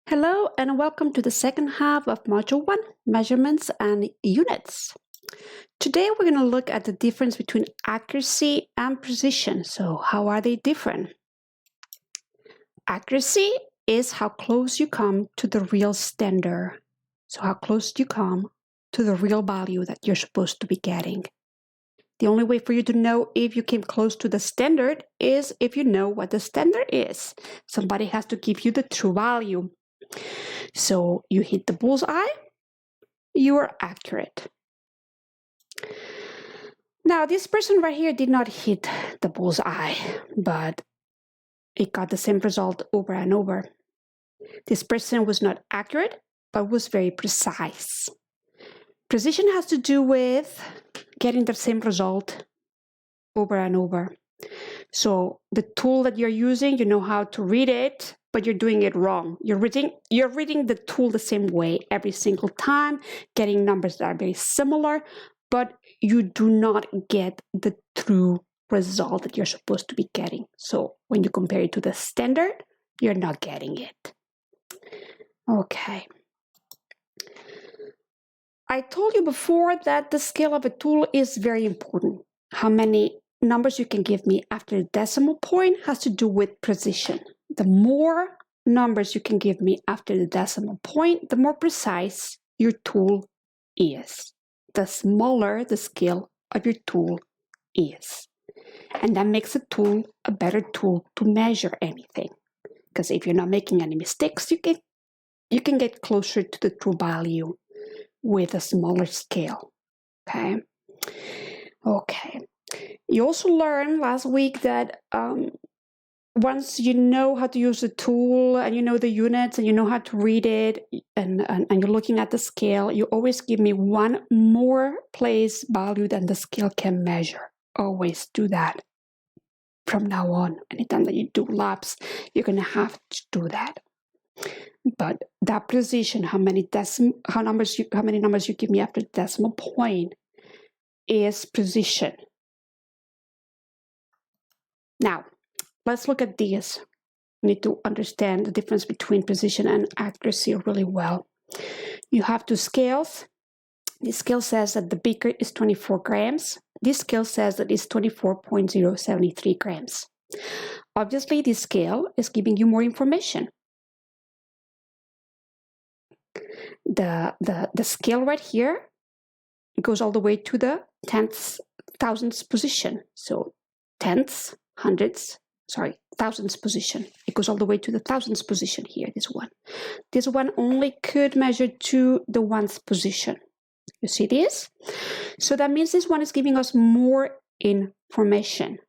Hello and welcome to the second half of Module 1, Measurements and Units. Today we're going to look at the difference between accuracy and precision. So how are they different? Accuracy is how close you come to the real standard. So how close you come to the real value that you're supposed to be getting. The only way for you to know if you came close to the standard is if you know what the standard is. Somebody has to give you the true value. So you hit the bullseye, you are accurate. Now this person right here did not hit the bullseye, but it got the same result over and over. This person was not accurate, but was very precise. Precision has to do with getting the same result over and over. So the tool that you're using, you know how to read it, but you're doing it wrong. You're reading the tool the same way every single time, getting numbers that are very similar, but you do not get the true result that you're supposed to be getting. So when you compare it to the standard, you're not getting it. Okay. I told you before that the scale of a tool is very important. How many numbers you can give me after the decimal point has to do with precision. The more numbers you can give me after the decimal point, the more precise your tool is. The smaller the scale of your tool is. And that makes a tool a better tool to measure anything. Because if you're not making any mistakes, you can get closer to the true value with a smaller scale. Okay. You also learned last week that once you know how to use the tool and you know the units and you know how to read it and you're looking at the scale, you always give me one more place value than the scale can measure. Always do that from now on. Anytime that you do labs, you're going to have to do that. But that precision, how many numbers you give me after the decimal point is precision. Now, let's look at these. You need to understand the difference between precision and accuracy really well. You have two scales. This scale says that the beaker is 24 grams. This scale says that it's 24.073 grams. Obviously, this scale is giving you more information. The scale right here goes all the way to the thousandths position. So tenths, thousandths position. It goes all the way to the thousandths position here, this one. This one only could measure to the ones position. You see this? So that means this one is giving us more information.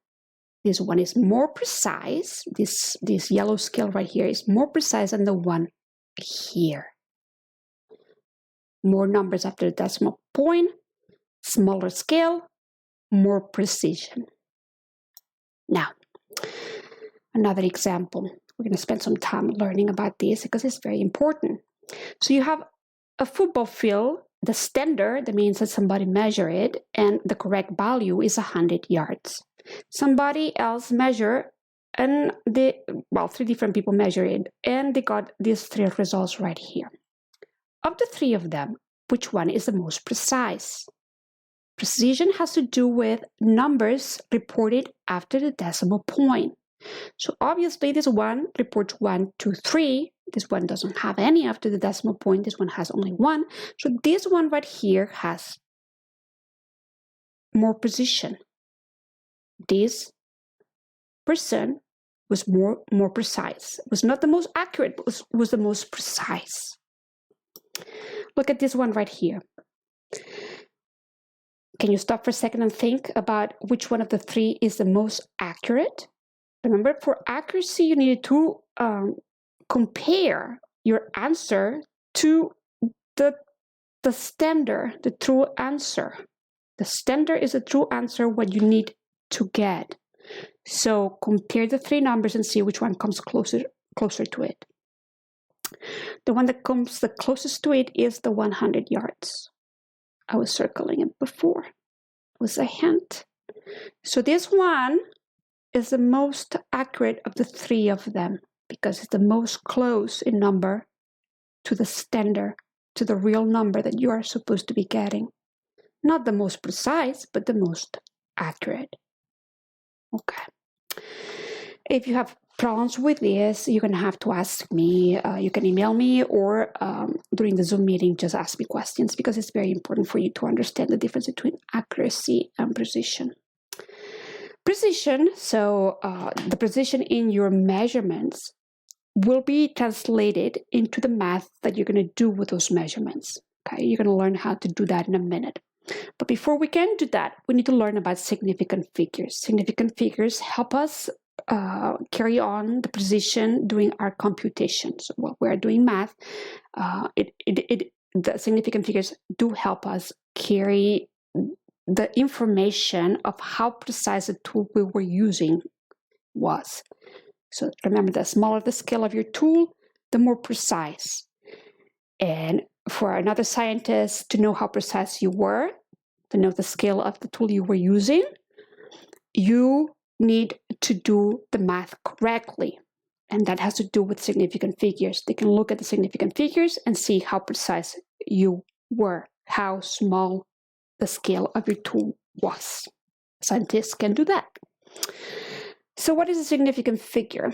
This one is more precise. This yellow scale right here is more precise than the one here. More numbers after the decimal point, smaller scale, more precision. Now, another example. We're going to spend some time learning about this because it's very important. So you have a football field, the standard, that means that somebody measured it, and the correct value is 100 yards. Somebody else measured, and three different people measured it, and they got these three results right here. Of the three of them, which one is the most precise? Precision has to do with numbers reported after the decimal point. So obviously this one reports 1, 2, 3. This one doesn't have any after the decimal point. This one has only 1. So this one right here has more precision. This person was more precise. Was not the most accurate, but was the most precise. Look at this one right here. Can you stop for a second and think about which one of the three is the most accurate? Remember, for accuracy, you need to compare your answer to the standard, the true answer. The standard is the true answer, what you need to get. So compare the three numbers and see which one comes closer to it. The one that comes the closest to it is the 100 yards. I was circling it before. It was a hint. So this one is the most accurate of the three of them because it's the most close in number to the standard, to the real number that you are supposed to be getting. Not the most precise, but the most accurate. Okay. If you have problems with this, you're going to have to ask me. You can email me, or during the Zoom meeting, just ask me questions, because it's very important for you to understand the difference between accuracy and precision. Precision, so the precision in your measurements will be translated into the math that you're going to do with those measurements. Okay, you're going to learn how to do that in a minute. But before we can do that, we need to learn about significant figures. Significant figures help us carry on the precision during our computations. While we're doing math, the significant figures do help us carry the information of how precise the tool we were using was. So remember, the smaller the scale of your tool, the more precise. And for another scientist to know how precise you were, to know the scale of the tool you were using, you need to do the math correctly. And that has to do with significant figures. They can look at the significant figures and see how precise you were, how small the scale of your tool was. Scientists can do that. So what is a significant figure?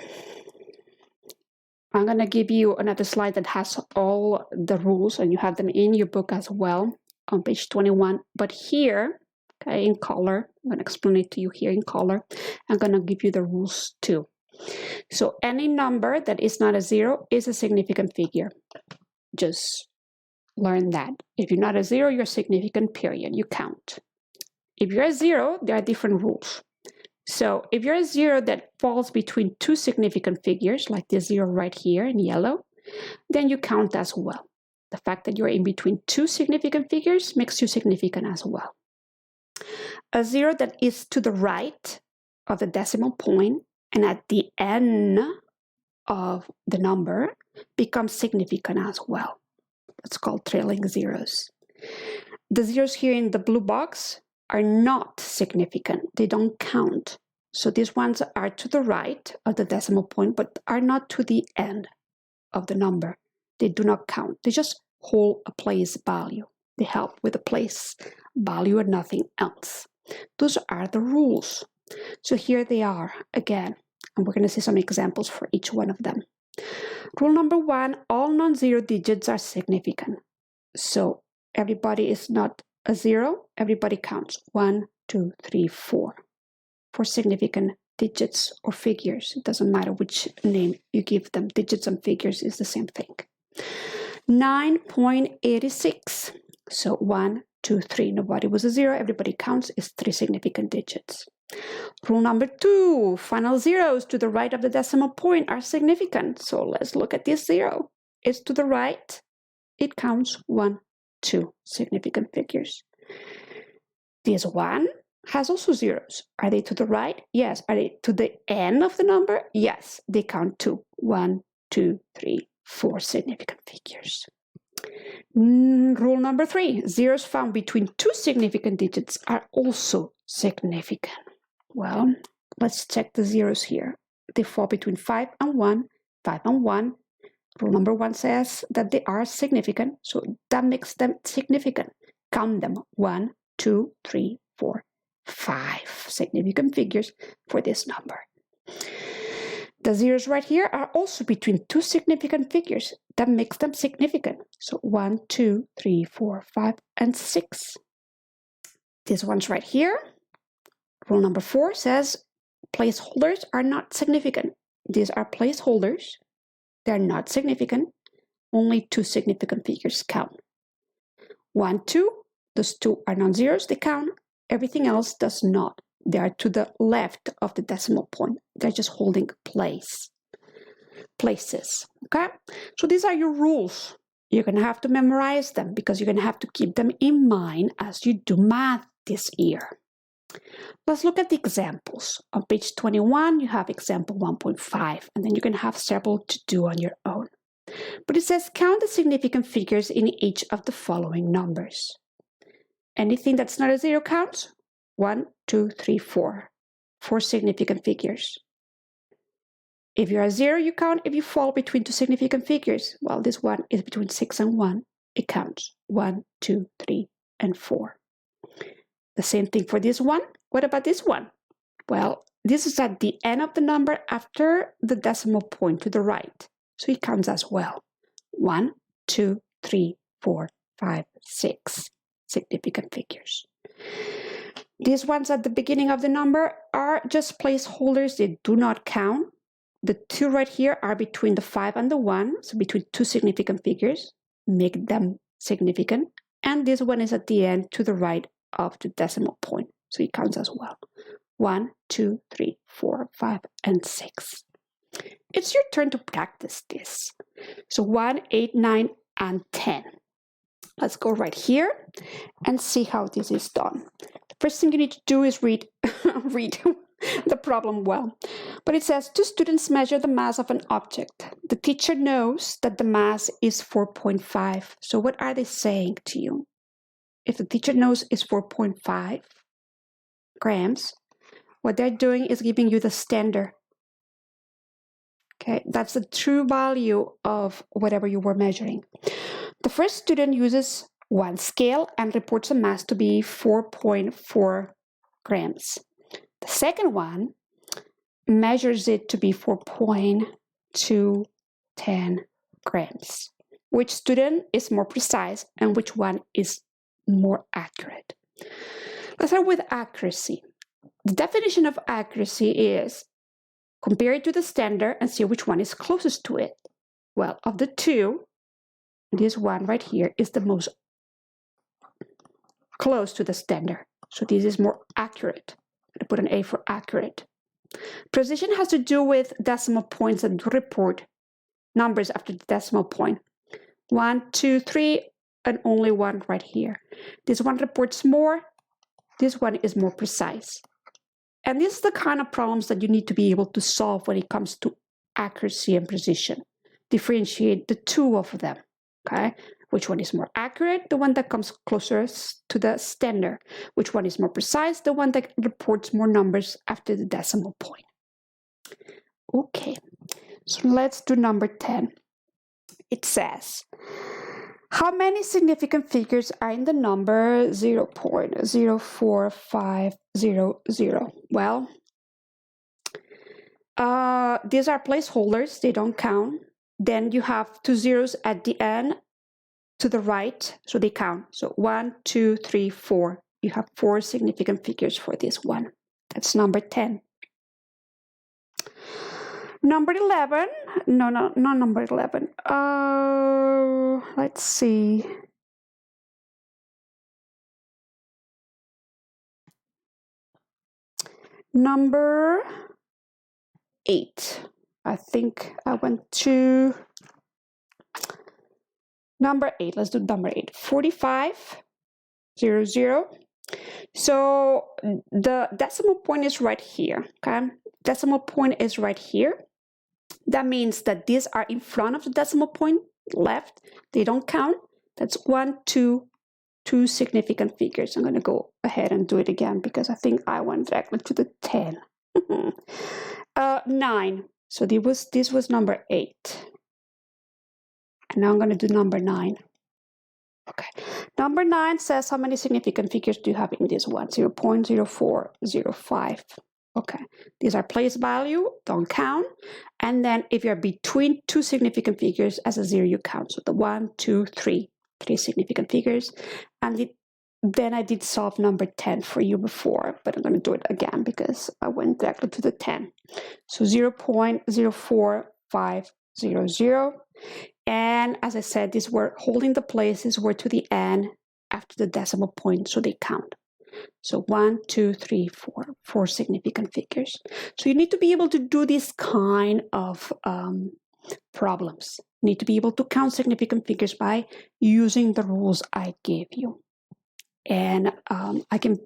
I'm going to give you another slide that has all the rules, and you have them in your book as well on page 21. But here, okay, in color, I'm going to explain it to you here in color. I'm going to give you the rules too. So any number that is not a 0 is a significant figure. Just learn that. If you're not a 0, you're significant, period. You count. If you're a 0, there are different rules. So if you're a 0 that falls between two significant figures, like this 0 right here in yellow, then you count as well. The fact that you're in between two significant figures makes you significant as well. A 0 that is to the right of the decimal point and at the end of the number becomes significant as well. That's called trailing zeros. The zeros here in the blue box are not significant. They don't count. So these ones are to the right of the decimal point, but are not to the end of the number. They do not count. They just hold a place value. They help with the place value and nothing else. Those are the rules. So here they are again, and we're going to see some examples for each one of them. Rule number 1, all non-zero digits are significant. So everybody is not a 0, everybody counts. 1, 2, 3, 4. For significant digits or figures, it doesn't matter which name you give them. Digits and figures is the same thing. 9.86. So 1, 2, 3. Nobody was a 0, everybody counts. It's 3 significant digits. Rule number 2, final zeros to the right of the decimal point are significant. So let's look at this 0. It's to the right. It counts. 1, 2 significant figures. This 1 has also zeros. Are they to the right? Yes. Are they to the end of the number? Yes. They count 2. 1, 2, 3, 4 significant figures. Rule number 3, zeros found between two significant digits are also significant. Well, let's check the zeros here. They fall between 5 and 1, 5 and 1. Rule number 1 says that they are significant, so that makes them significant. Count them. 1, 2, 3, 4, 5 significant figures for this number. The zeros right here are also between two significant figures. That makes them significant. So 1, 2, 3, 4, 5, and 6. These ones right here. Rule number 4 says placeholders are not significant. These are placeholders. They're not significant. Only two significant figures count. 1, 2, those two are non-zeros, they count. Everything else does not. They are to the left of the decimal point. They're just holding places. Okay? So these are your rules. You're going to have to memorize them because you're going to have to keep them in mind as you do math this year. Let's look at the examples. On page 21, you have example 1.5, and then you're going to have several to do on your own. But it says count the significant figures in each of the following numbers. Anything that's not a 0 counts. 1, 2, 3, 4. 4 significant figures. If you're a 0, you count. If you fall between two significant figures, well, this one is between 6 and 1. It counts 1, 2, 3, and 4. The same thing for this one. What about this one? Well, this is at the end of the number after the decimal point to the right. So it counts as well. 1, 2, 3, 4, 5, 6 significant figures. These ones at the beginning of the number are just placeholders. They do not count. The 2 right here are between the 5 and the 1, so between two significant figures, make them significant. And this one is at the end to the right of the decimal point, so it counts as well. 1, 2, 3, 4, 5, and 6. It's your turn to practice this. So 1, 8, 9, and 10. Let's go right here and see how this is done. The first thing you need to do is read the problem well. But it says, 2 students measure the mass of an object. The teacher knows that the mass is 4.5. So what are they saying to you? If the teacher knows it's 4.5 grams, what they're doing is giving you the standard. Okay, that's the true value of whatever you were measuring. The first student uses one scale and reports the mass to be 4.4 grams. The second one measures it to be 4.210 grams. Which student is more precise and which one is more accurate? Let's start with accuracy. The definition of accuracy is compare it to the standard and see which one is closest to it. Well, of the two, this one right here is the most close to the standard. So this is more accurate. I'm going to put an A for accurate. Precision has to do with decimal points that you report numbers after the decimal point. 1, 2, 3, and only 1 right here. This one reports more. This one is more precise. And this is the kind of problems that you need to be able to solve when it comes to accuracy and precision. Differentiate the two of them, okay? Which one is more accurate? The one that comes closest to the standard. Which one is more precise? The one that reports more numbers after the decimal point. Okay, so let's do number 10. It says, how many significant figures are in the number 0.04500? Well, these are placeholders. They don't count. Then you have 2 zeros at the end to the right, so they count. So 1, 2, 3, 4. You have 4 significant figures for this one. That's number 10. Number 11, no, not number 11. Let's see. Number 8. I think I went to number 8. Let's do number 8. 4500. So the decimal point is right here, okay? Decimal point is right here. That means that these are in front of the decimal point, left. They don't count. That's 1, 2, 2 significant figures. I'm going to go ahead and do it again because I think I went directly to the 10. 9. So this was number 8. And now I'm going to do number 9. Okay. Number 9 says how many significant figures do you have in this one? 0.0405. Okay. These are place value, don't count. And then if you're between 2 significant figures, as a 0, you count. So the 1, 2, 3, 3 significant figures. And then I did solve number 10 for you before, but I'm going to do it again because I went directly to the 10. So 0.04500. And as I said, these were holding the places were to the end after the decimal point, so they count. So 1, 2, 3, 4 significant figures. So you need to be able to do this kind of problems. You need to be able to count significant figures by using the rules I gave you. And I can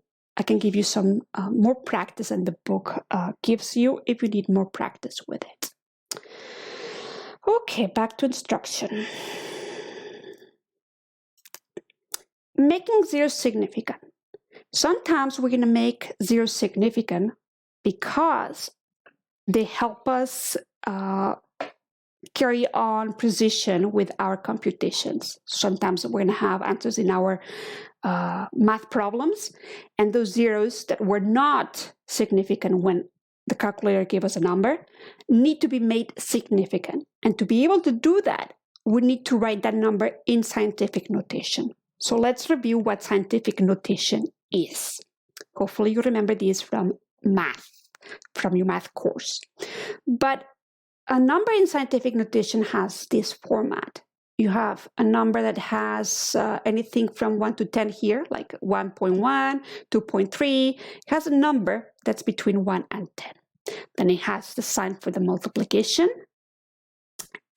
give you some more practice than the book gives you if you need more practice with it. Okay, back to instruction. Making 0 significant. Sometimes we're going to make 0 significant because they help us carry on precision with our computations. Sometimes we're going to have answers in our math problems, and those zeros that were not significant when the calculator gave us a number need to be made significant. And to be able to do that, we need to write that number in scientific notation. So let's review what scientific notation is. Hopefully you remember this from math, from your math course. But a number in scientific notation has this format. You have a number that has anything from 1 to 10 here, like 1.1, 2.3. It has a number that's between 1 and 10. Then it has the sign for the multiplication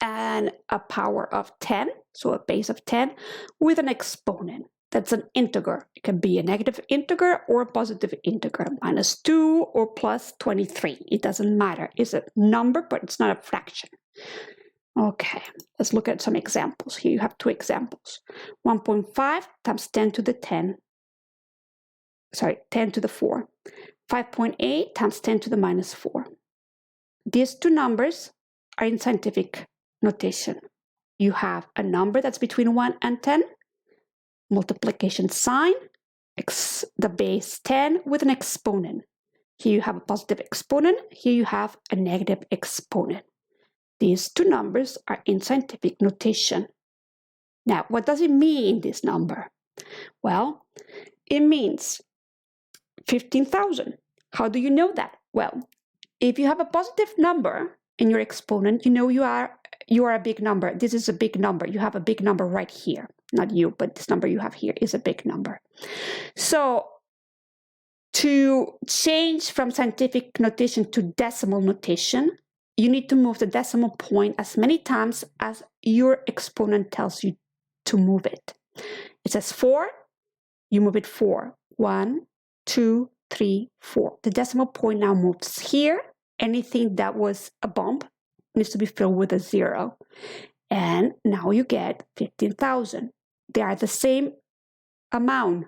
and a power of 10, so a base of 10, with an exponent. That's an integer. It can be a negative integer or a positive integer, -2 or plus 23. It doesn't matter. It's a number, but it's not a fraction. Okay, let's look at some examples. Here you have two examples. 1.5 times 10 to the 10. Sorry, 10 to the 4. 5.8 times 10 to the -4. These two numbers are in scientific notation. You have a number that's between 1 and 10, multiplication sign, the base 10 with an exponent. Here you have a positive exponent, here you have a negative exponent. These two numbers are in scientific notation. Now, what does it mean, this number? Well, it means 15,000. How do you know that? Well, if you have a positive number in your exponent, you know you are a big number. This is a big number. You have a big number right here. Not you, but this number you have here is a big number. So to change from scientific notation to decimal notation, you need to move the decimal point as many times as your exponent tells you to move it. It says 4, you move it 4. 1, 2, 3, 4. The decimal point now moves here. Anything that was a bump needs to be filled with a 0. And now you get 15,000. They are the same amount.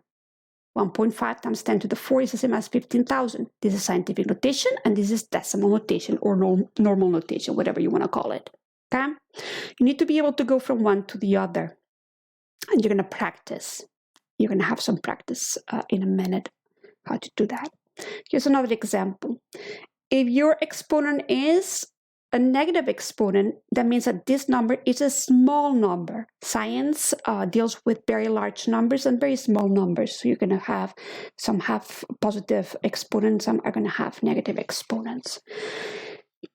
1.5 times 10 to the 4 is the same as 15,000. This is scientific notation, and this is decimal notation or normal notation, whatever you want to call it. Okay? You need to be able to go from one to the other, and you're going to practice. You're going to have some practice in a minute how to do that. Here's another example. If your exponent is a negative exponent, that means that this number is a small number. Science deals with very large numbers and very small numbers. So you're going to have, some have positive exponents, some are going to have negative exponents.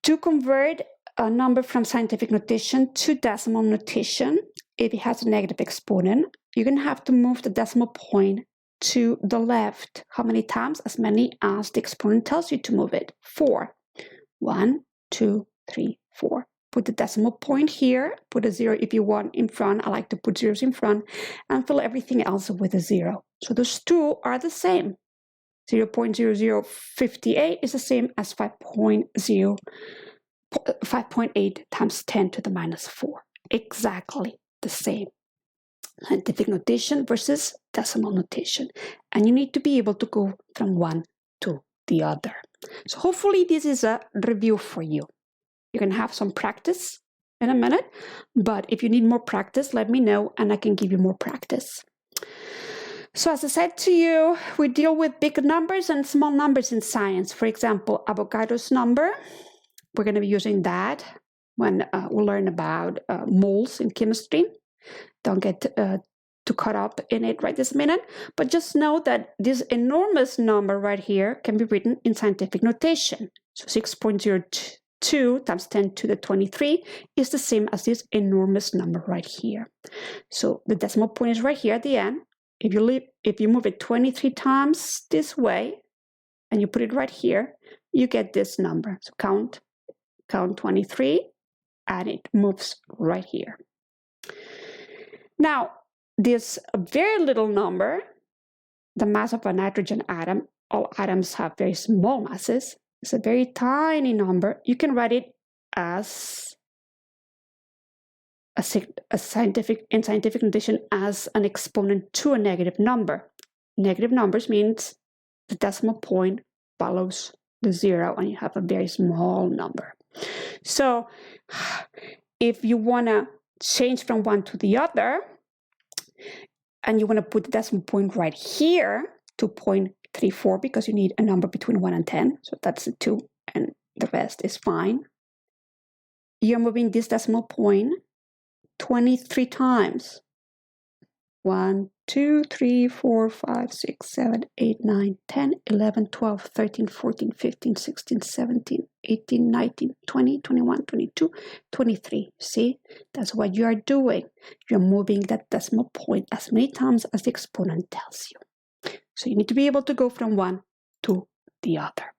To convert a number from scientific notation to decimal notation, if it has a negative exponent, you're going to have to move the decimal point to the left. How many times? As many as the exponent tells you to move it. 4. 1, 2, 3, 4. Put the decimal point here, put a 0 if you want in front. I like to put zeros in front, and fill everything else with a 0. So those two are the same. 0.0058 is the same as 5.8 times 10 to the -4. Exactly the same. Scientific notation versus decimal notation. And you need to be able to go from one to the other. So hopefully this is a review for you. You can have some practice in a minute, but if you need more practice, let me know and I can give you more practice. So as I said to you, we deal with big numbers and small numbers in science. For example, Avogadro's number. We're going to be using that when we learn about moles in chemistry. Don't get too caught up in it right this minute, but just know that this enormous number right here can be written in scientific notation. So 6.02 times 10 to the 23 is the same as this enormous number right here. So the decimal point is right here at the end. If you move it 23 times this way and you put it right here, you get this number. So count 23 and it moves right here. Now, this very little number, the mass of a nitrogen atom, all atoms have very small masses. It's a very tiny number. You can write it as in scientific notation as an exponent to a negative number. Negative numbers means the decimal point follows the 0 and you have a very small number. So if you want to change from one to the other, and you want to put the decimal point right here, 2.34, because you need a number between 1 and 10. So that's a 2, and the rest is fine. You're moving this decimal point 23 times. 1, 2, 3, 4, 5, 6, 7, 8, 9, 10, 11, 12, 13, 14, 15, 16, 17, 18, 19, 20, 21, 22, 23. See, that's what you are doing. You're moving that decimal point as many times as the exponent tells you. So you need to be able to go from one to the other.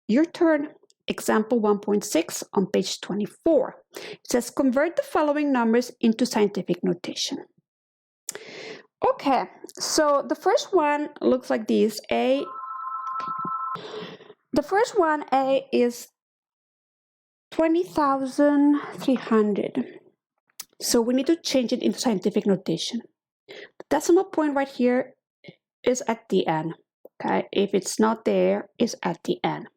Your turn. Example 1.6 on page 24. It says, convert the following numbers into scientific notation. Okay, so the first one looks like this. The first one, A, is 20,300. So we need to change it into scientific notation. The decimal point right here is at the end. Okay, if it's not there, it's at the end.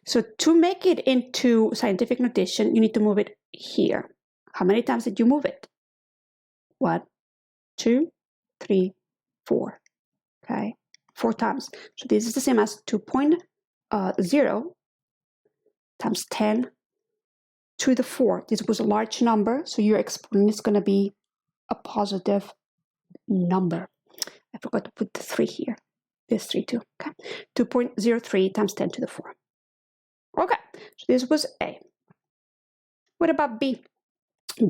So to make it into scientific notation, you need to move it here. How many times did you move it? 1, 2, 3, 4. Okay, 4 times. So this is the same as 2.0 times 10 to the 4. This was a large number, so your exponent is going to be a positive number. I forgot to put the 3 here. This 3 too. Okay, 2.03 times 10 to the 4. Okay, so this was A. What about B?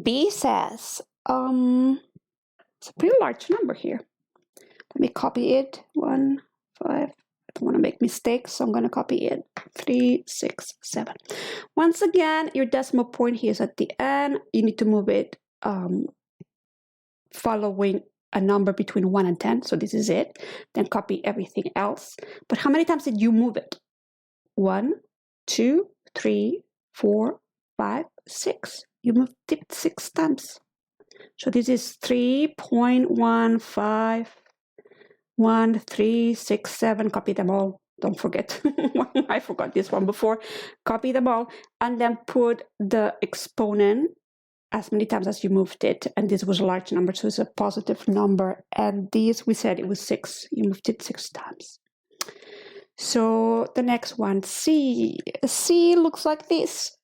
B says, it's a pretty large number here. Let me copy it. 1, 5. I don't want to make mistakes, so I'm going to copy it. 3, 6, 7. Once again, your decimal point here is at the end. You need to move it following a number between 1 and 10. So this is it. Then copy everything else. But how many times did you move it? 1, 2, 3, 4, 5, 6. You moved it 6 times. So this is 3.15136.7. Copy them all. Don't forget. I forgot this one before. Copy them all and then put the exponent as many times as you moved it. And this was a large number, so it's a positive number. And this, we said it was 6. You moved it 6 times. So the next one, C. C looks like this.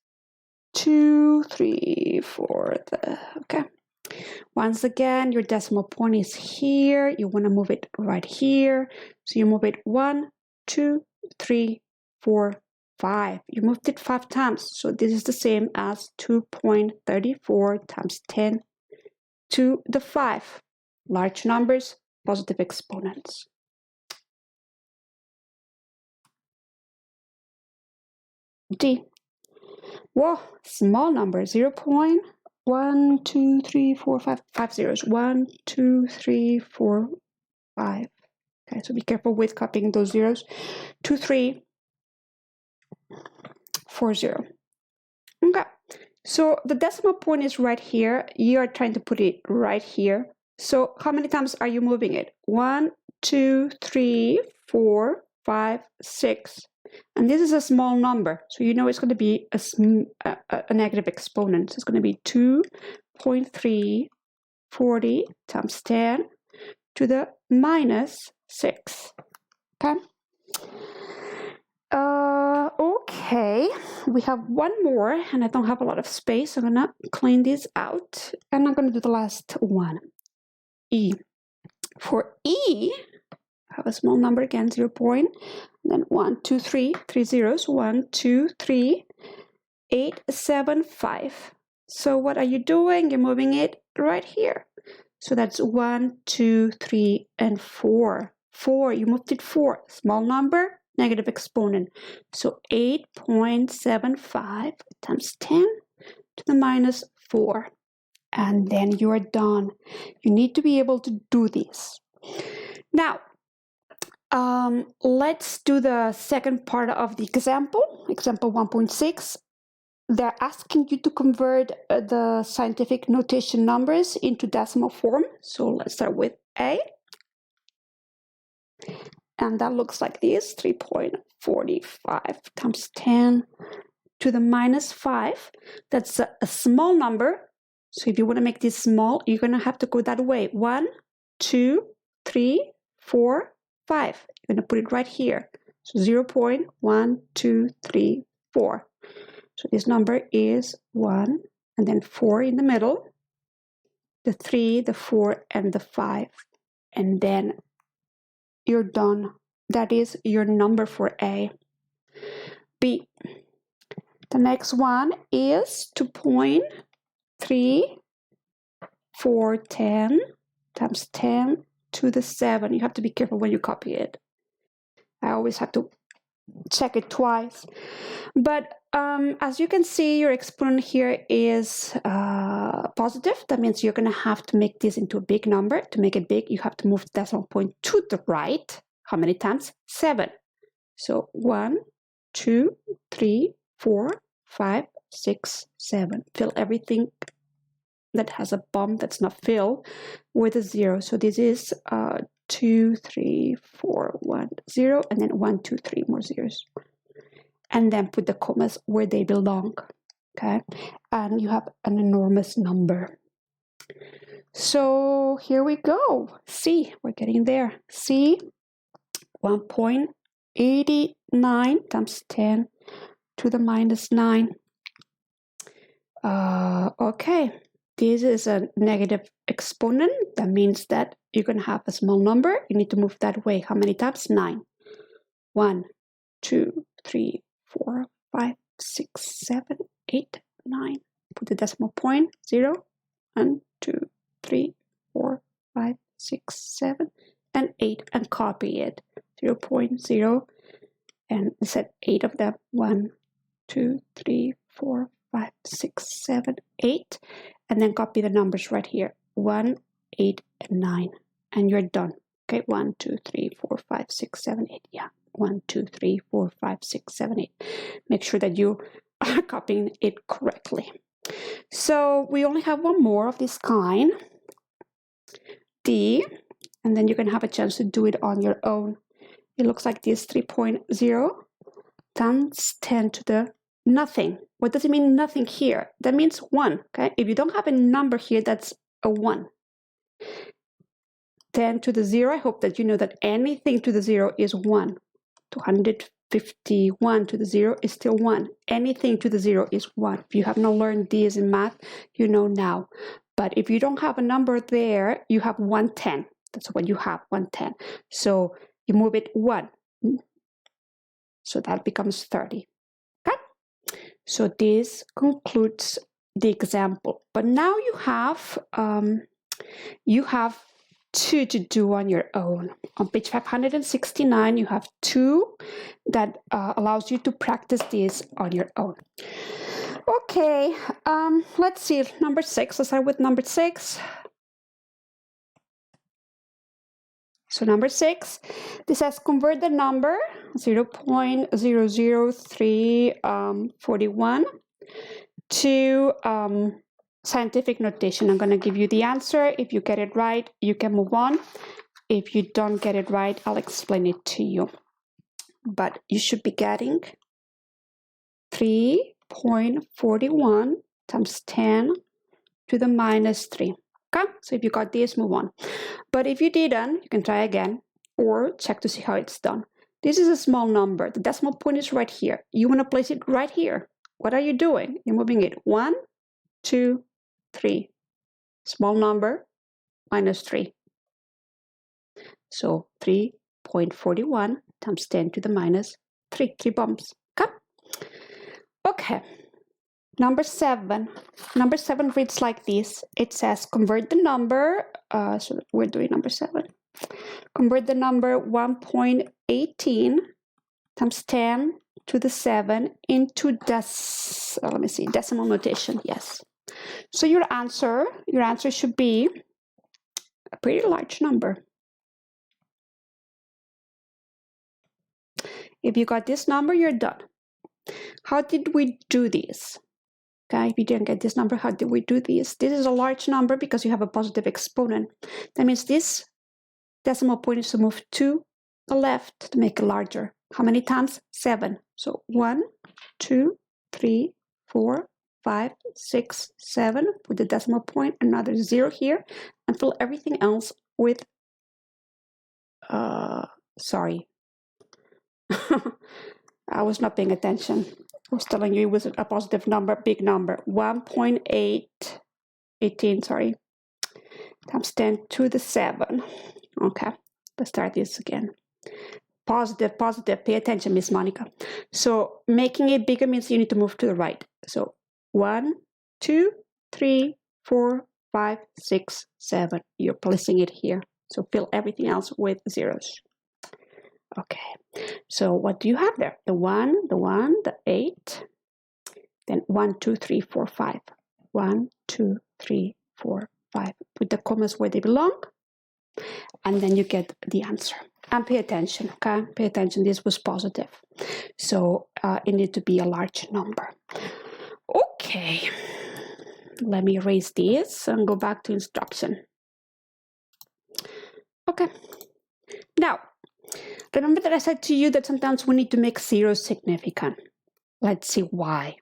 2, 3, 4. Okay. Once again, your decimal point is here. You want to move it right here. So you move it 1, 2, 3, 4, 5. You moved it 5 times. So this is the same as 2.34 times 10 to the 5. Large numbers, positive exponents. D. Whoa, small number, 0.1, 2, 3, 4, 5, 5 zeros. 1, 2, 3, 4, 5. Okay, so be careful with copying those zeros. 2, 3, 4, 0. Okay, so the decimal point is right here. You are trying to put it right here. So how many times are you moving it? 1, 2, 3, 4, 5, 6. And this is a small number, so you know it's going to be a negative exponent. So it's going to be 2.340 times 10 to the minus 6. Okay. Okay, we have one more, and I don't have a lot of space. So I'm going to clean this out, and I'm going to do the last one. E. For E, I have a small number again, 0. Then 1, 2, 3, 3 zeros. 1, 2, 3, 8, 7, 5. So what are you doing? You're moving it right here. So that's 1, 2, 3, and 4. 4, you moved it 4. Small number, negative exponent. So 8.75 times 10 to the minus 4. And then you are done. You need to be able to do this. Now, let's do the second part of the example, example 1.6. They're asking you to convert the scientific notation numbers into decimal form. So let's start with A. And that looks like this, 3.45 times 10 to the minus 5. That's a small number. So if you want to make this small, you're going to have to go that way. 1, 2, 3, 4, 5. You're going to put it right here. So 0.1, 2, 3, 4. So this number is 1, and then 4 in the middle, the 3, the 4, and the 5. And then you're done. That is your number for A. B. The next one is 2.3410 times 10 to the 7. You have to be careful when you copy it. I always have to check it twice. But as you can see, your exponent here is positive. That means you're going to have to make this into a big number. To make it big, you have to move the decimal point to the right. How many times? 7. So 1, 2, 3, 4, 5, 6, 7. Fill everything that has a bump that's not filled with a 0. So this is 2, 3, 4, 1, 0, and then 1, 2, 3 more zeros. And then put the commas where they belong. Okay, and you have an enormous number. So here we go. C, we're getting there. C, 1.89 times 10 to the minus 9. Okay, this is a negative exponent. That means that you're going to have a small number. You need to move that way. How many times? 9. 1, 2, 3, 4, 5, 6, 7, 8, 9. Put the decimal point, 0, 1, 2, 3, 4, 5, 6, 7, and 8, and copy it. 0.0, and set 8 of them. 1, 2, 3, 4, 5, 6, 7, 8, and then copy the numbers right here. 1, 8, and 9, and you're done. Okay, 1, 2, 3, 4, 5, 6, 7, 8. Yeah, 1, 2, 3, 4, 5, 6, 7, 8. Make sure that you are copying it correctly. So we only have one more of this kind, D, and then you're going to have a chance to do it on your own. It looks like this: 3.0 times 10 to the nothing. What does it mean, nothing here? That means 1. Okay, if you don't have a number here, that's a 1. 10 to the 0, I hope that you know that anything to the 0 is 1. 251 to the 0 is still 1. Anything to the 0 is 1. If you have not learned this in math, you know now. But if you don't have a number there, you have 110. That's what you have, 110. So you move it 1. So that becomes 30. Okay? So this concludes the example. But now you have 2 to do on your own. On page 569, you have 2 that allows you to practice this on your own. Okay, let's see, number 6. Let's start with number 6. So number 6, this says convert the number 0.00341 to scientific notation. I'm going to give you the answer. If you get it right, you can move on. If you don't get it right, I'll explain it to you. But you should be getting 3.41 times 10 to the minus 3. Okay, so if you got this, move on. But if you didn't, you can try again or check to see how it's done. This is a small number. The decimal point is right here. You want to place it right here. What are you doing? You're moving it 1, 2, 3. Small number, minus 3. So 3.41 times 10 to the minus 3. 3 bumps. Okay? Okay. Number 7. Number 7 reads like this. It says convert the number. So we're doing number 7. Convert the number 1.18 times 10 to the 7 into decimal notation. Yes. So your answer should be a pretty large number. If you got this number, you're done. How did we do this? Okay, if you didn't get this number, how did we do this? This is a large number because you have a positive exponent. That means this decimal point is to move to the left to make it larger. How many times? 7. So 1, 2, 3, 4, 5, 6, 7. Put the decimal point, another 0 here, and fill everything else with, sorry. I was not paying attention. I was telling you it was a positive number, big number. 1.18, sorry, times 10 to the 7. Okay, let's start this again. Positive, positive. Pay attention, Miss Monica. So making it bigger means you need to move to the right. So 1, 2, 3, 4, 5, 6, 7. You're placing it here. So fill everything else with zeros. Okay. So what do you have there? The 1, the 8. Then 1, 2, 3, 4, 5. 1, 2, 3, 4, 5. Put the commas where they belong. And then you get the answer. And pay attention, okay? Pay attention, this was positive. So it needs to be a large number. Okay, let me erase this and go back to instruction. Okay, now, remember that I said to you that sometimes we need to make zeros significant. Let's see why.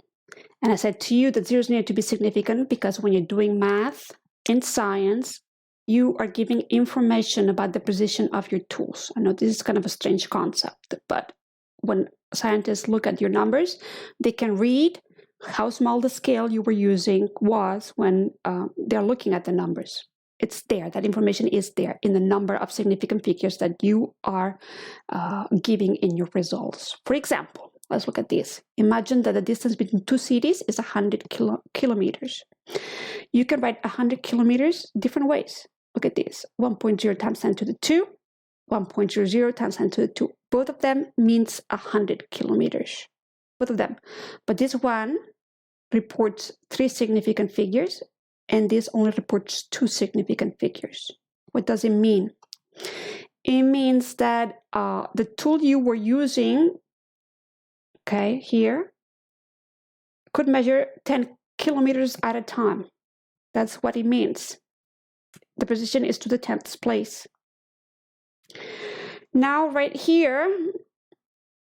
And I said to you that zeros need to be significant because when you're doing math in science, you are giving information about the position of your tools. I know this is kind of a strange concept, but when scientists look at your numbers, they can read how small the scale you were using was when they're looking at the numbers. It's there, that information is there in the number of significant figures that you are giving in your results. For example, let's look at this. Imagine that the distance between two cities is 100 kilometers. You can write 100 kilometers different ways. Look at this, 1.0 times 10 to the 2, 1.00 times 10 to the 2. Both of them means 100 kilometers, both of them. But this one reports 3 significant figures, and this only reports 2 significant figures. What does it mean? It means that the tool you were using, okay, here, could measure 10 kilometers at a time. That's what it means. The position is to the 10th place. Now, right here,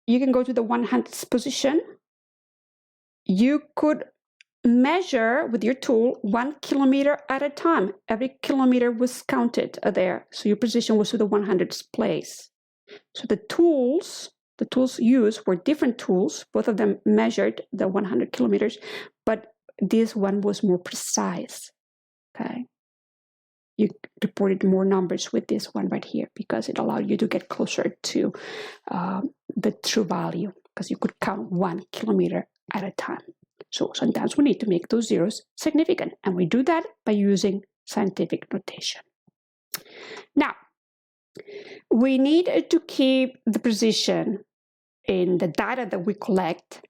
you can go to the 100th position. You could measure with your tool 1 kilometer at a time. Every kilometer was counted there. So your position was to the 100th place. So the tools used were different tools. Both of them measured the 100 kilometers, but this one was more precise. Okay. You reported more numbers with this one right here because it allowed you to get closer to the true value because you could count 1 kilometer at a time. So sometimes we need to make those zeros significant, and we do that by using scientific notation. Now, we need to keep the precision in the data that we collect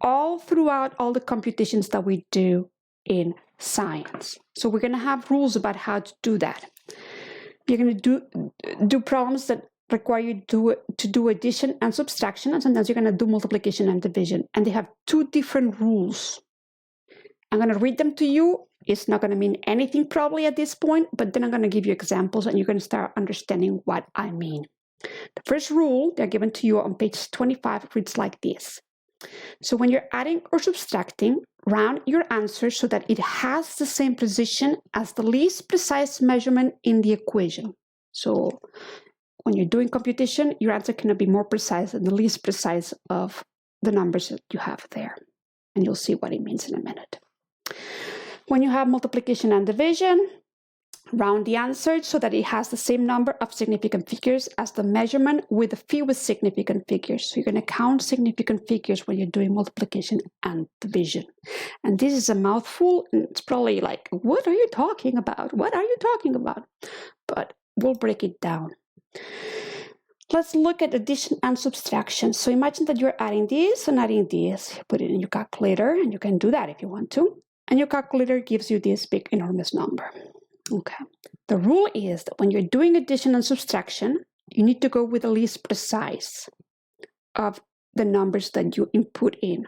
all throughout all the computations that we do in science. So we're going to have rules about how to do that. You're going to do problems that require you to do addition and subtraction, and sometimes you're going to do multiplication and division, and they have 2 different rules. I'm going to read them to you. It's not going to mean anything probably at this point, but then I'm going to give you examples and you're going to start understanding what I mean. The first rule, they're given to you on page 25, reads like this. So when you're adding or subtracting, round your answer so that it has the same precision as the least precise measurement in the equation. So when you're doing computation, your answer cannot be more precise than the least precise of the numbers that you have there. And you'll see what it means in a minute. When you have multiplication and division, round the answer so that it has the same number of significant figures as the measurement with the fewest significant figures. So you're going to count significant figures when you're doing multiplication and division. And this is a mouthful, and it's probably like, what are you talking about? What are you talking about? But we'll break it down. Let's look at addition and subtraction. So imagine that you're adding this and adding this. Put it in your calculator, and you can do that if you want to. And your calculator gives you this big, enormous number. Okay. The rule is that when you're doing addition and subtraction, you need to go with the least precise of the numbers that you input in.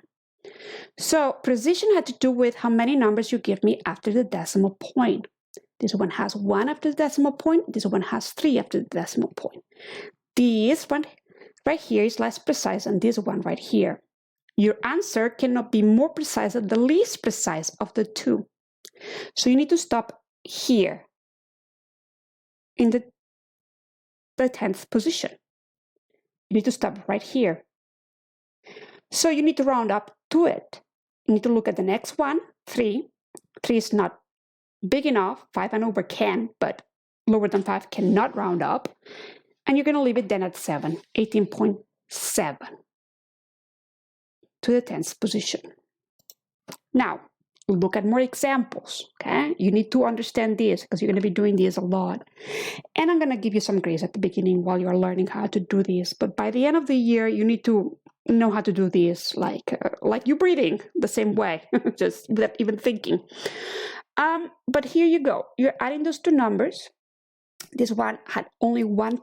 So precision had to do with how many numbers you give me after the decimal point. This one has 1 after the decimal point. This one has 3 after the decimal point. This one right here is less precise than this one right here. your answer cannot be more precise than the least precise of the two. So you need to stop here in the 10th position. You need to stop right here. So you need to round up to it. You need to look at the next one, 3. 3 is not big enough. 5 and over can, but lower than 5 cannot round up. And you're going to leave it then at 7, 18.7 to the 10th position. Now, look at more examples, okay? You need to understand this because you're going to be doing this a lot. And I'm going to give you some grace at the beginning while you're learning how to do this. But by the end of the year, you need to know how to do this like you're breathing the same way, just without even thinking. But here you go. You're adding those two numbers. This one had only one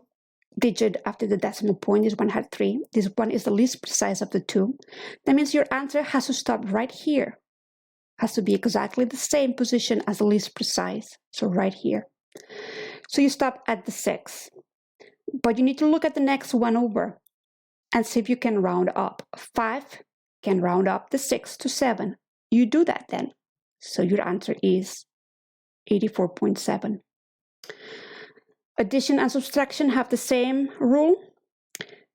digit after the decimal point. This one had 3. This one is the least precise of the two. That means your answer has to stop right here. Has to be exactly the same position as the least precise. So right here. So you stop at the 6. But you need to look at the next one over and see if you can round up. 5 can round up the 6 to 7. You do that then. So your answer is 84.7. Addition and subtraction have the same rule.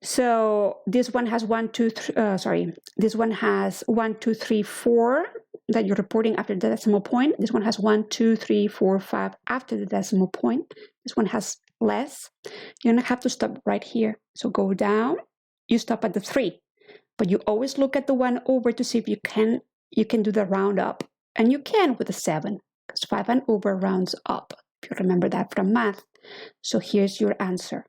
So this one has 1, 2, 3, this one has 1, 2, 3, 4 that you're reporting after the decimal point. This one has 1, 2, 3, 4, 5 after the decimal point. This one has less. You're gonna have to stop right here. So go down, you stop at the 3, but you always look at the one over to see if you can do the round up. And you can with a 7, because 5 and over rounds up, if you remember that from math. So here's your answer.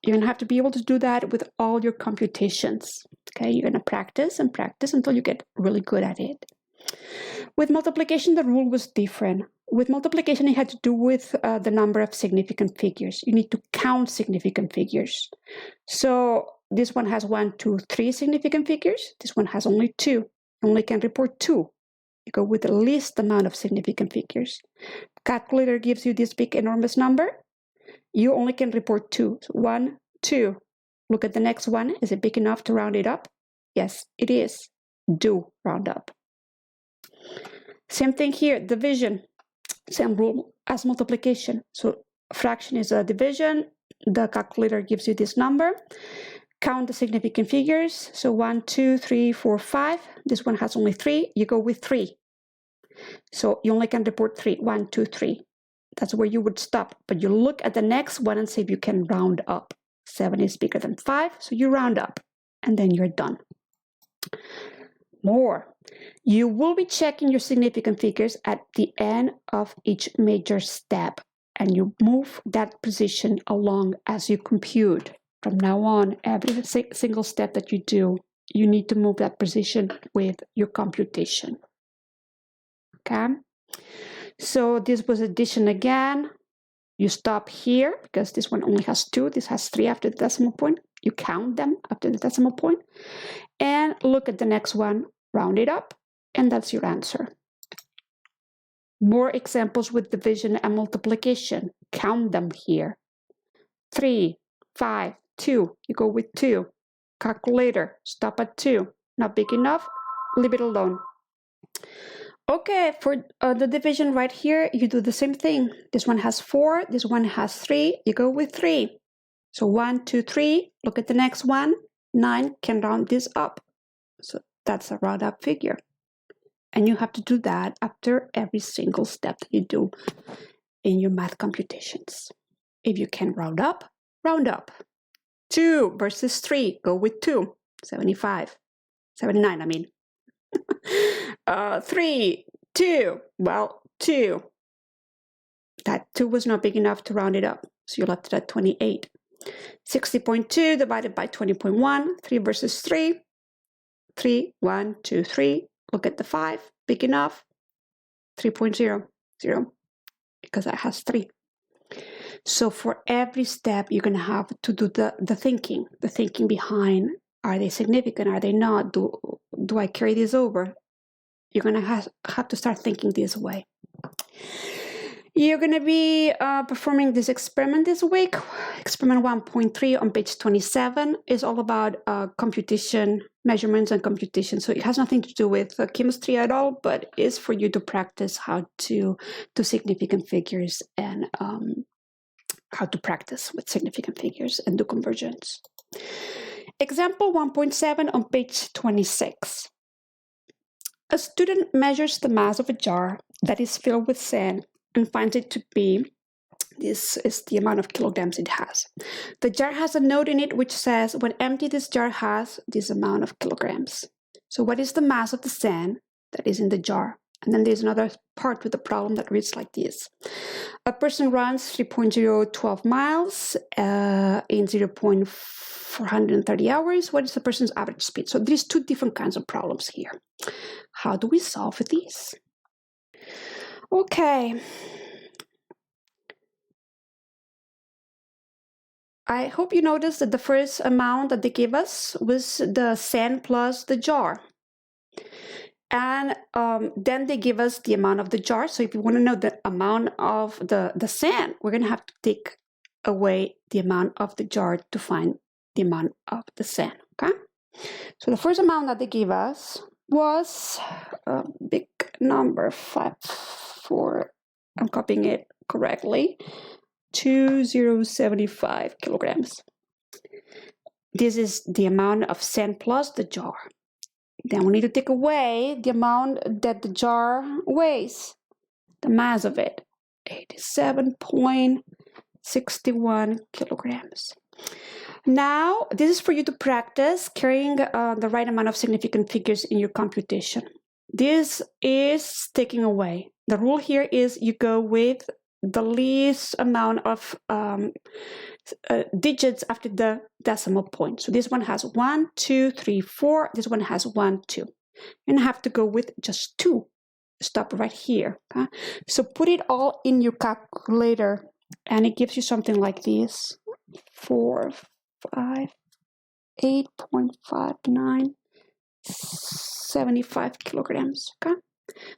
You're going to have to be able to do that with all your computations. Okay, you're going to practice and practice until you get really good at it. With multiplication, the rule was different. With multiplication, it had to do with the number of significant figures. You need to count significant figures. So this one has 1, 2, 3 significant figures. This one has only 2. You only can report 2. You go with the least amount of significant figures. Calculator gives you this big, enormous number. You only can report 2. So 1, 2. Look at the next one. Is it big enough to round it up? Yes, it is. Do round up. Same thing here, division. Same rule as multiplication. So fraction is a division. The calculator gives you this number. Count the significant figures. So 1, 2, 3, 4, 5. This one has only 3. You go with 3. So you only can report 3. 1, 2, 3. That's where you would stop. But you look at the next one and see if you can round up. 7 is bigger than 5, so you round up. And then you're done. More. You will be checking your significant figures at the end of each major step. And you move that position along as you compute. From now on, every single step that you do, you need to move that position with your computation. Okay? So this was addition again. You stop here because this one only has 2. This has 3 after the decimal point. You count them after the decimal point. And look at the next one, round it up, and that's your answer. More examples with division and multiplication. Count them here. 3, 5, 2. You go with 2. Calculator, stop at 2. Not big enough, leave it alone. Okay, for the division right here, you do the same thing. This one has 4, this one has 3. You go with 3. So 1, 2, 3. Look at the next one. 9 can round this up. So that's a round up figure. And you have to do that after every single step that you do in your math computations. If you can round up, round up. 2 versus 3, go with 2. 75. 79, I mean. 3, 2, well, 2. That 2 was not big enough to round it up, so you left it at 28. 60.2 divided by 20.1, 3 versus 3. 3, 1, 2, 3. Look at the 5, big enough. 3.0, 0, because that has 3. So for every step, you're going to have to do the thinking behind, are they significant, are they not, do I carry this over? You're going to have to start thinking this way. You're going to be performing this experiment this week. Experiment 1.3 on page 27 is all about computation, measurements and computation. So it has nothing to do with chemistry at all, but is for you to practice how to do significant figures and how to practice with significant figures and do conversions. Example 1.7 on page 26. A student measures the mass of a jar that is filled with sand and finds it to be, this is the amount of kilograms it has. The jar has a note in it which says, when empty, this jar has this amount of kilograms. So what is the mass of the sand that is in the jar? And then there's another part with the problem that reads like this. A person runs 3.012 miles in 0.430 hours. What is the person's average speed? So there's two different kinds of problems here. How do we solve these? Okay. I hope you noticed that the first amount that they gave us was the sand plus the jar. And then they give us the amount of the jar. So if you want to know the amount of the sand, we're going to have to take away the amount of the jar to find the amount of the sand, okay? So the first amount that they gave us was a big number, 54, I'm copying it correctly, 2075 kilograms. This is the amount of sand plus the jar. Then we need to take away the amount that the jar weighs, the mass of it, 87.61 kilograms. Now, this is for you to practice carrying the right amount of significant figures in your computation. This is taking away. The rule here is you go with the least amount of digits after the decimal point. So this one has 1, 2, 3, 4. This one has 1, 2. And I have to go with just 2. Stop right here. Okay? So put it all in your calculator, and it gives you something like this: 4, 5, 8.59, 75 kilograms. Okay.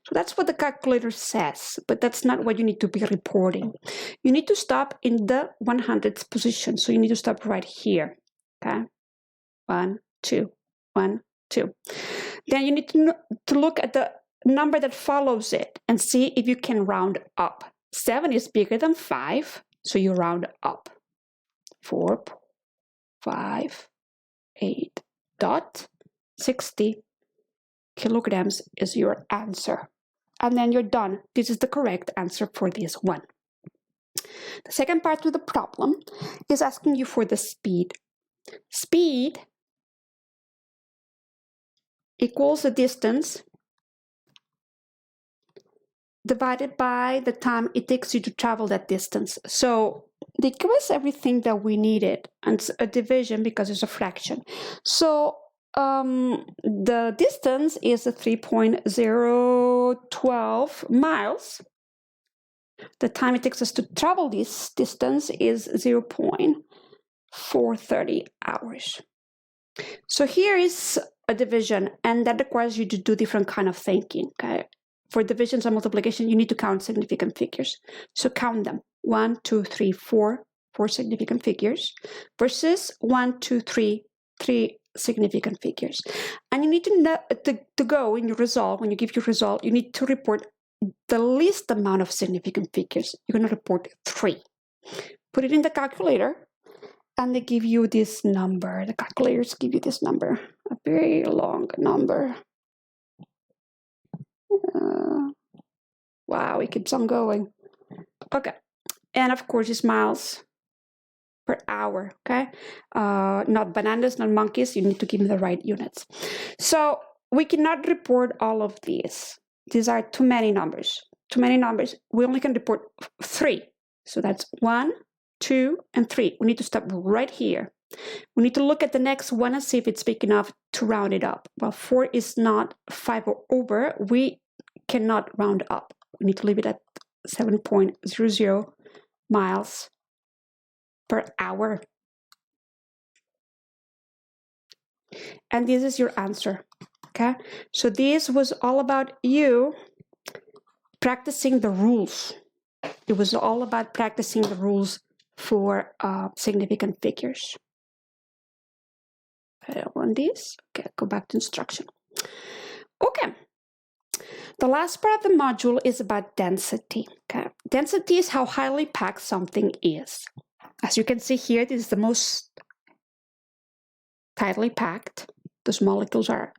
So that's what the calculator says, but that's not what you need to be reporting. You need to stop in the 100th position. So you need to stop right here. Okay. 1, 2, 1, 2. Then you need to look at the number that follows it and see if you can round up. 7 is bigger than 5, so you round up. 4, 5, 8.60 kilograms is your answer. And then you're done. This is the correct answer for this one. The second part of the problem is asking you for the speed. Speed equals the distance divided by the time it takes you to travel that distance. So they give us everything that we needed, and it's a division because it's a fraction. So the distance is 3.012 miles. The time it takes us to travel this distance is 0.430 hours. So here is a division, and that requires you to do different kind of thinking. Okay? For divisions and multiplication, you need to count significant figures. So count them. 1, 2, 3, 4 significant figures versus 1, 2, 3 significant figures. And you need to know to go in your result. When you give your result, you need to report the least amount of significant figures. You're going to report 3. Put it in the calculator, and they give you this number. The calculators give you this number, a very long number. Wow, it keeps on going. Okay, and of course it's miles per hour. Okay, not bananas, not monkeys. You need to give me the right units. So we cannot report all of these. These are too many numbers. Too many numbers. We only can report 3. So that's 1, 2, and 3. We need to stop right here. We need to look at the next one and see if it's big enough to round it up. Well, 4 is not 5 or over. We cannot round up. We need to leave it at 7.00 miles per hour. And this is your answer. Okay, so this was all about you practicing the rules. It It was all about practicing the rules for significant figures. I run this. Okay, go back to instruction. Okay. The last part of the module is about density. Okay. Density is how highly packed something is. As you can see here, this is the most tightly packed. Those molecules are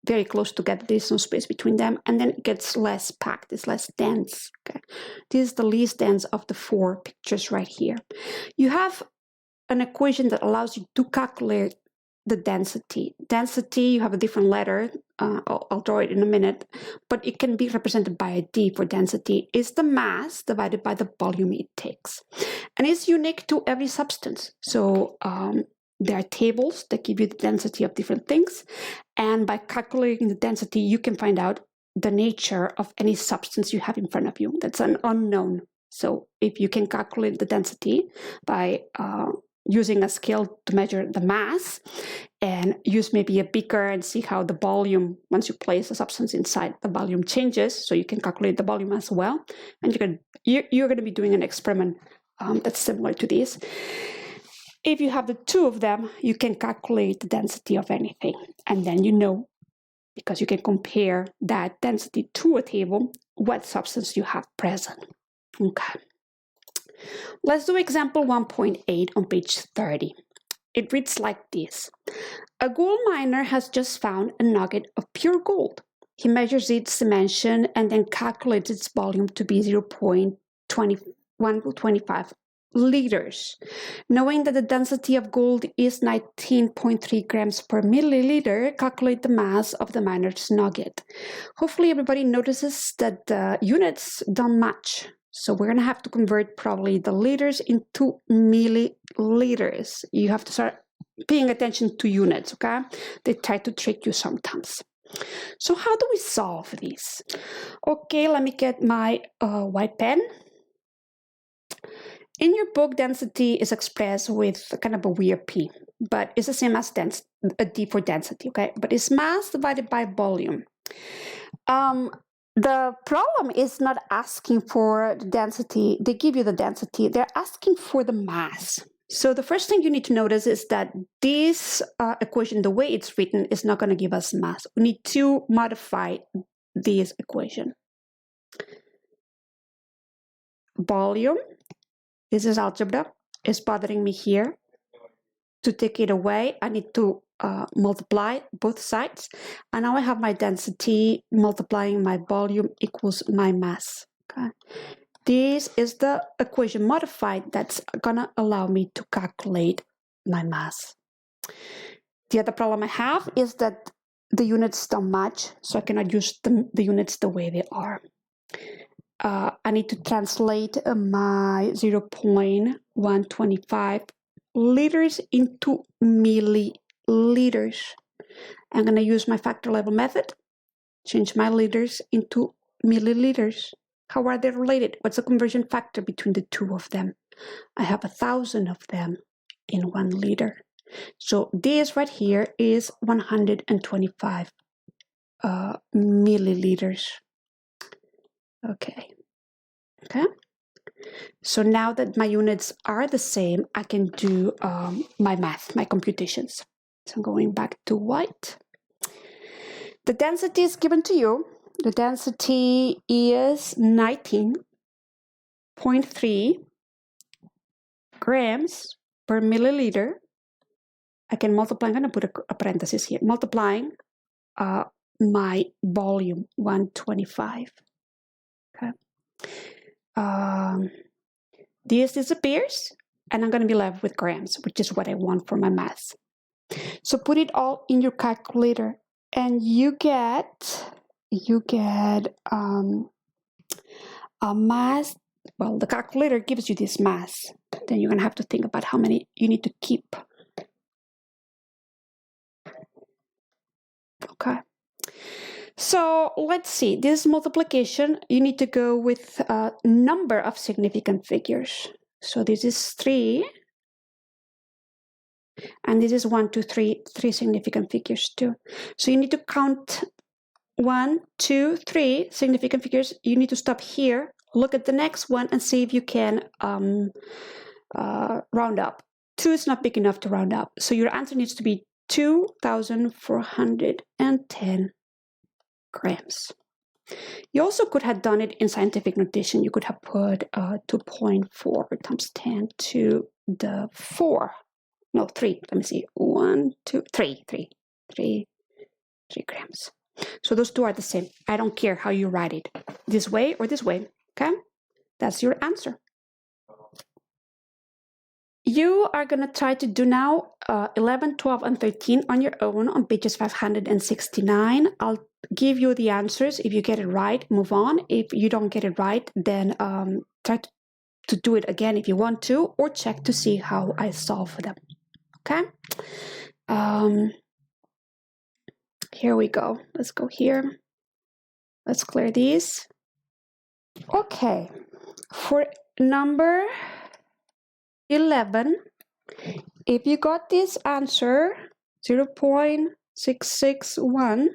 very close together. There's no space between them, and then it gets less packed. It's less dense. Okay. This is the least dense of the four pictures right here. You have an equation that allows you to calculate the density. Density, you have a different letter. I'll draw it in a minute, but it can be represented by a D for density. It's the mass divided by the volume it takes. And it's unique to every substance. So there are tables that give you the density of different things. And by calculating the density, you can find out the nature of any substance you have in front of you. That's an unknown. So if you can calculate the density by using a scale to measure the mass and use maybe a beaker and see how the volume, once you place a substance inside, the volume changes. So you can calculate the volume as well. And you're going to be doing an experiment that's similar to this. If you have the two of them, you can calculate the density of anything. And then you know, because you can compare that density to a table, what substance you have present. Okay. Let's do example 1.8 on page 30. It reads like this. A gold miner has just found a nugget of pure gold. He measures its dimension and then calculates its volume to be 0.125 liters. Knowing that the density of gold is 19.3 grams per milliliter, calculate the mass of the miner's nugget. Hopefully everybody notices that the units don't match. So we're going to have to convert probably the liters into milliliters. You have to start paying attention to units, okay? They try to trick you sometimes. So how do we solve this? Okay, let me get my white pen. In your book, density is expressed with kind of a weird P, but it's the same as a D for density, okay? But it's mass divided by volume. The problem is not asking for the density. They give you the density. They're asking for the mass. So the first thing you need to notice is that this equation, the way it's written, is not going to give us mass. We need to modify this equation. Volume, this is algebra, is bothering me here. To take it away, I need to multiply both sides. And now I have my density multiplying my volume equals my mass. Okay. This is the equation modified that's going to allow me to calculate my mass. The other problem I have is that the units don't match, so I cannot use the units the way they are. I need to translate my 0.125 liters into milliliters. I'm going to use my factor level method, change my liters into milliliters. How are they related? What's the conversion factor between the two of them? I have 1,000 of them in 1 liter. So this right here is 125 milliliters. Okay. So now that my units are the same, I can do my math, my computations. So I'm going back to white. The density is given to you. The density is 19.3 grams per milliliter. I can multiply, I'm going to put a parenthesis here, multiplying my volume, 125. Okay. This disappears, and I'm going to be left with grams, which is what I want for my mass. So put it all in your calculator, and you get a mass. Well, the calculator gives you this mass. Then you're going to have to think about how many you need to keep. Okay. So let's see, this multiplication, you need to go with a number of significant figures. So this is 3, and this is 1, 2, 3, 3 significant figures too. So you need to count 1, 2, 3 significant figures. You need to stop here, look at the next one and see if you can round up. 2 is not big enough to round up, so your answer needs to be 2,410 grams. You also could have done it in scientific notation. You could have put 2.4 times 10 to the 4. No, 3. Let me see. 1, 2, 3 grams. So those two are the same. I don't care how you write it, this way or this way. Okay, that's your answer. You are going to try to do now 11, 12, and 13 on your own on pages 569. I'll give you the answers. If you get it right, move on. If you don't get it right, then try to do it again if you want to, or check to see how I solve them. Okay? Here we go. Let's go here. Let's clear these. Okay. For number 11, if you got this answer 0.661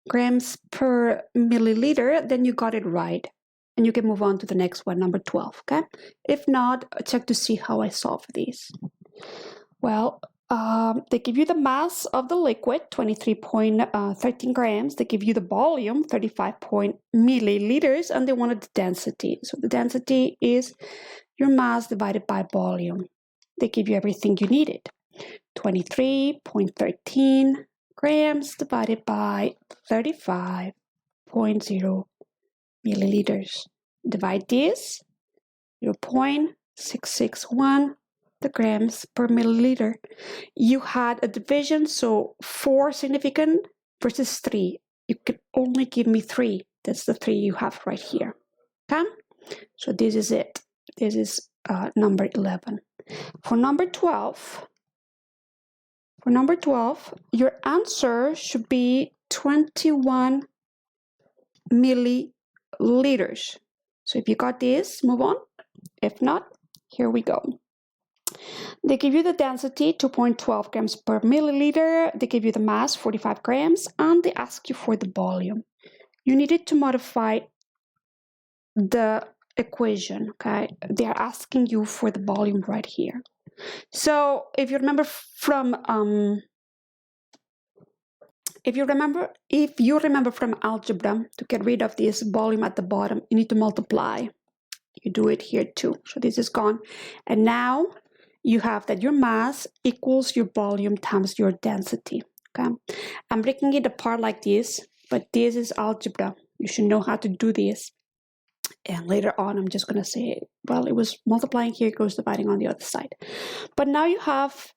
grams per milliliter, then you got it right, and you can move on to the next one, number 12. Okay, if not, check to see how I solve these. Well, they give you the mass of the liquid, 23.13 grams. They give you the volume, 35 milliliters, and they wanted the density. So the density is your mass divided by volume. They give you everything you needed. 23.13 grams divided by 35.0 milliliters. Divide this, 0.661 the grams per milliliter. You had a division, so 4 significant versus 3. You could only give me 3. That's the 3 you have right here. Okay? So this is it. This is number 11. For number 12, your answer should be 21 milliliters. So if you got this, move on. If not, here we go. They give you the density, 2.12 grams per milliliter. They give you the mass, 45 grams, and they ask you for the volume. You needed to modify the equation, okay? They are asking you for the volume right here. So if you remember from from algebra, to get rid of this volume at the bottom, you need to multiply. You do it here too. So this is gone, and now you have that your mass equals your volume times your density. Okay, I'm breaking it apart like this, but this is algebra. You should know how to do this. And later on, I'm just going to say, well, it was multiplying here, it goes dividing on the other side. But now you have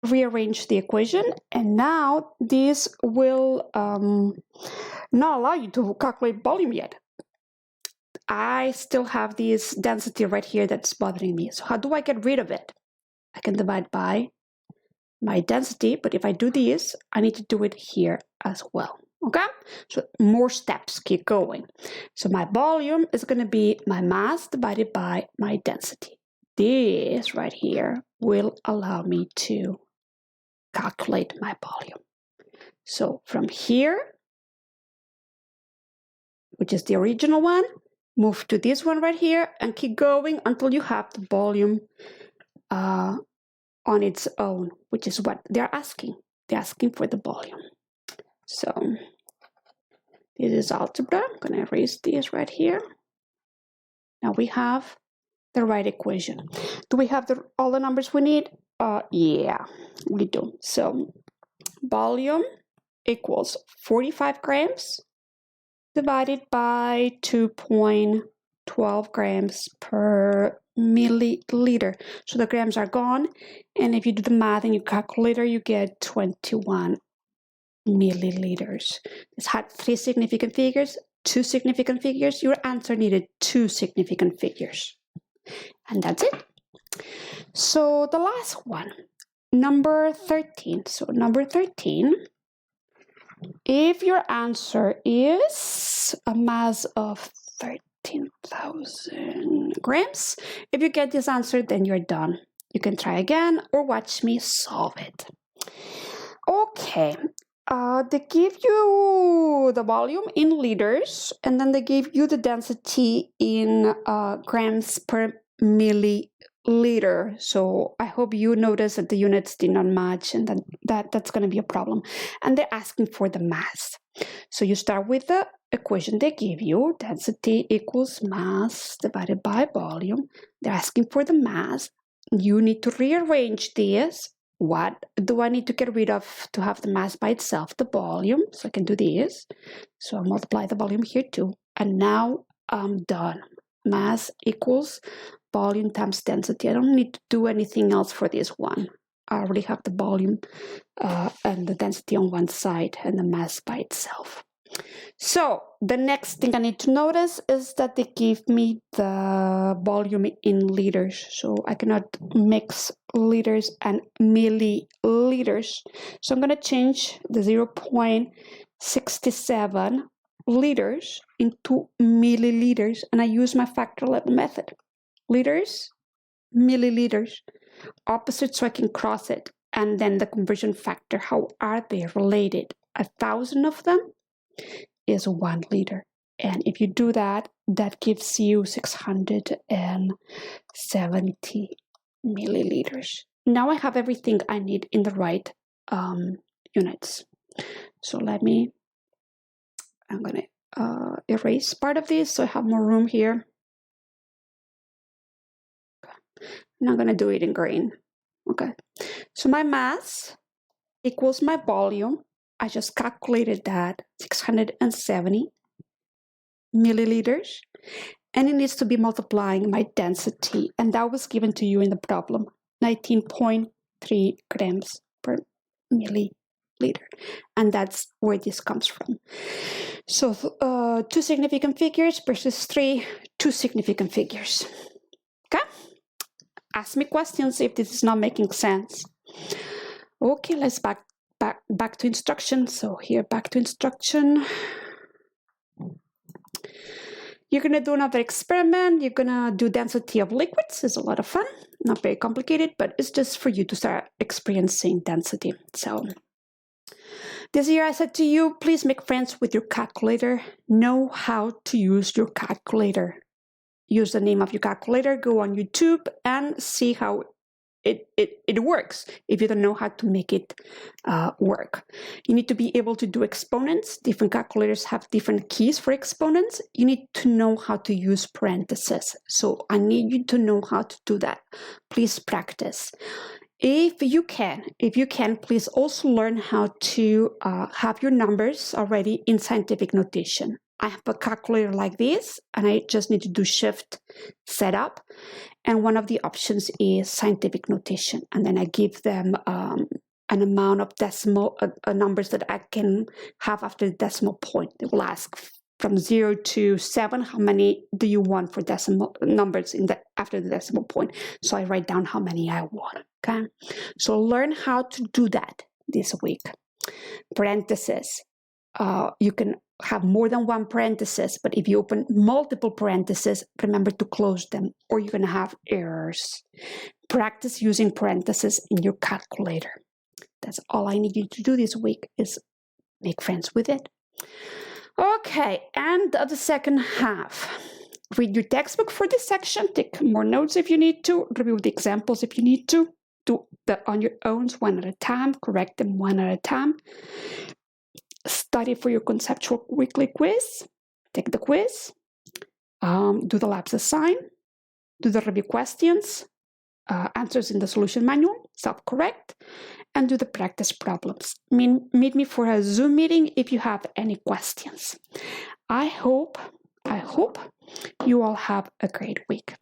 rearranged the equation, and now this will not allow you to calculate volume yet. I still have this density right here that's bothering me. So how do I get rid of it? I can divide by my density, but if I do this, I need to do it here as well. Okay, so more steps, keep going. So my volume is going to be my mass divided by my density. This right here will allow me to calculate my volume. So from here, which is the original one, move to this one right here and keep going until you have the volume on its own, which is what they're asking. They're asking for the volume. So this is algebra. I'm going to erase this right here. Now we have the right equation. Do we have all the numbers we need? Yeah, we do. So volume equals 45 grams divided by 2.12 grams per milliliter. So the grams are gone, and if you do the math in your calculator, you get 21 milliliters. This had 3 significant figures, 2 significant figures. Your answer needed 2 significant figures. And that's it. So the last one, number 13. So number 13, if your answer is a mass of 13,000 grams, if you get this answer, then you're done. You can try again or watch me solve it. Okay, They give you the volume in liters, and then they give you the density in grams per milliliter. So I hope you notice that the units did not match, and that's going to be a problem. And they're asking for the mass. So you start with the equation they give you, density equals mass divided by volume. They're asking for the mass. You need to rearrange this. What do I need to get rid of to have the mass by itself? The volume. So I can do this. So I'll multiply the volume here too. And now I'm done. Mass equals volume times density. I don't need to do anything else for this one. I already have the volume and the density on one side and the mass by itself. So the next thing I need to notice is that they give me the volume in liters. So I cannot mix liters and milliliters. So I'm going to change the 0.67 liters into milliliters, and I use my factor level method. Liters, milliliters, opposite, so I can cross it. And then the conversion factor, how are they related? 1,000 of them is 1 liter. And if you do that, that gives you 670 milliliters. Now I have everything I need in the right units. So I'm going to erase part of this so I have more room here. And I'm going to do it in green. Okay. So my mass equals my volume. I just calculated that, 670 milliliters. And it needs to be multiplying my density. And that was given to you in the problem, 19.3 grams per milliliter. And that's where this comes from. So 2 significant figures versus 3 significant figures. Okay? Ask me questions if this is not making sense. Okay, let's back to instruction. So here, back to instruction. You're going to do another experiment. You're going to do density of liquids. It's a lot of fun. Not very complicated, but it's just for you to start experiencing density. So this year I said to you, please make friends with your calculator. Know how to use your calculator. Use the name of your calculator, go on YouTube and see how it works if you don't know how to make it work. You need to be able to do exponents. Different calculators have different keys for exponents. You need to know how to use parentheses. So I need you to know how to do that. Please practice. If you can, please also learn how to have your numbers already in scientific notation. I have a calculator like this, and I just need to do shift setup. And one of the options is scientific notation. And then I give them an amount of decimal numbers that I can have after the decimal point. They will ask from 0 to 7, how many do you want for decimal numbers after the decimal point? So I write down how many I want. Okay. So learn how to do that this week. Parentheses. You can have more than one parenthesis, but if you open multiple parentheses, remember to close them or you're going to have errors. Practice using parentheses in your calculator. That's all I need you to do this week is make friends with it. Okay, and the second half. Read your textbook for this section. Take more notes if you need to. Review the examples if you need to. Do that on your own, one at a time. Correct them one at a time. Study for your conceptual weekly quiz. Take the quiz. Do the labs assigned. Do the review questions. Answers in the solution manual. Self-correct. And do the practice problems. Meet me for a Zoom meeting if you have any questions. I hope you all have a great week.